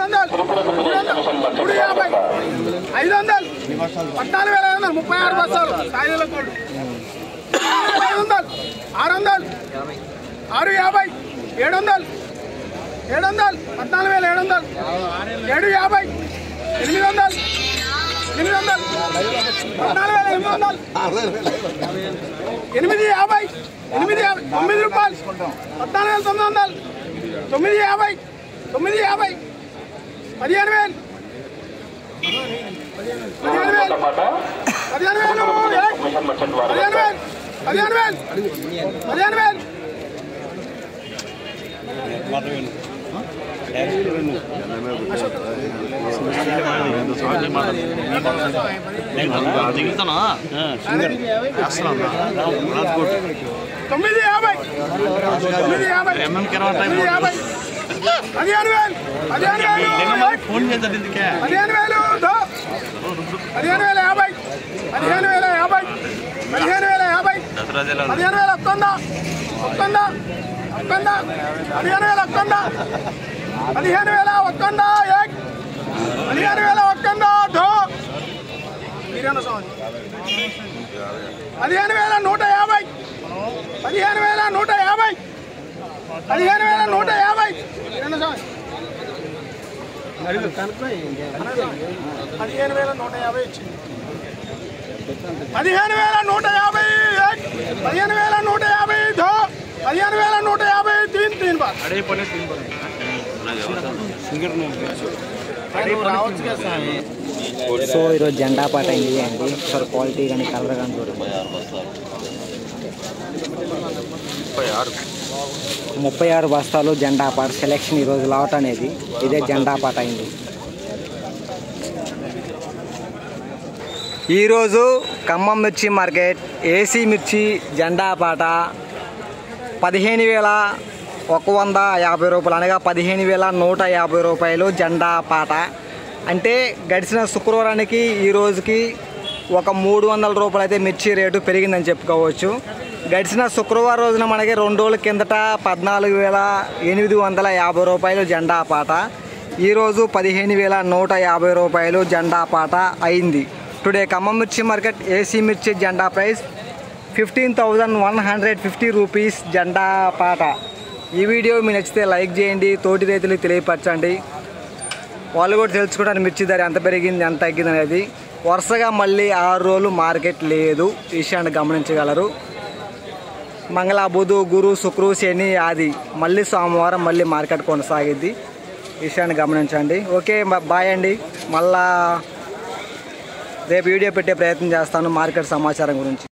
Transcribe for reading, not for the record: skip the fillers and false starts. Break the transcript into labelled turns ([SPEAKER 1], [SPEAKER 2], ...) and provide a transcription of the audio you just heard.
[SPEAKER 1] 300 350 500 14,500 36 బస్తాలు సాయిల కోడ్ 500 600 650 700 700 14,700 750 800 800 14,800 850 9 రూపాయలు 14,900 950 950 15,000
[SPEAKER 2] సో ఈరోజు జెండా పాట అయింది అండి. సార్ క్వాలిటీ కానీ కలర్ కానీ చూడండి. 36 బస్తాలు జెండా పాట సెలెక్షన్ ఈరోజు లాట్ అనేది ఇదే జెండా పాట అయింది. ఈరోజు ఖమ్మం మిర్చి మార్కెట్ ఏసీ మిర్చి జెండా పాట 15,150 రూపాయలు అనగా 15,150 రూపాయలు జెండా పాట. అంటే గడిచిన శుక్రవారానికి ఈ రోజుకి ఒక 300 రూపాయలు అయితే మిర్చి రేటు పెరిగిందని చెప్పుకోవచ్చు. గడిచిన శుక్రవారం రోజున మనకి 2 రోజుల కిందట 14,850 రూపాయలు జెండా పాట. ఈరోజు 15,150 రూపాయలు జెండా పాట అయింది. టుడే ఖమ్మం మిర్చి మార్కెట్ ఏసీ మిర్చి జెండా ప్రైస్ 15,150 రూపీస్ జెండా పాట. ఈ వీడియో మీకు నచ్చితే లైక్ చేయండి, తోటి రైతులకు తెలియపరచండి. వాళ్ళు కూడా తెలుసుకోవడానికి మిర్చి ధర ఎంత పెరిగింది ఎంత తగ్గింది అనేది. వరుసగా మళ్ళీ 6 రోజులు మార్కెట్ లేదు, విషయాన్ని గమనించగలరు. మంగళ, బుధ, గురు, శుక్రు, శని, ఆది మళ్ళీ సోమవారం మళ్ళీ మార్కెట్ కొనసాగిద్ది, విషయాన్ని గమనించండి. ఓకే, బాయ్ అండి. మళ్ళా రేపు వీడియో పెట్టే ప్రయత్నం చేస్తాను మార్కెట్ సమాచారం గురించి.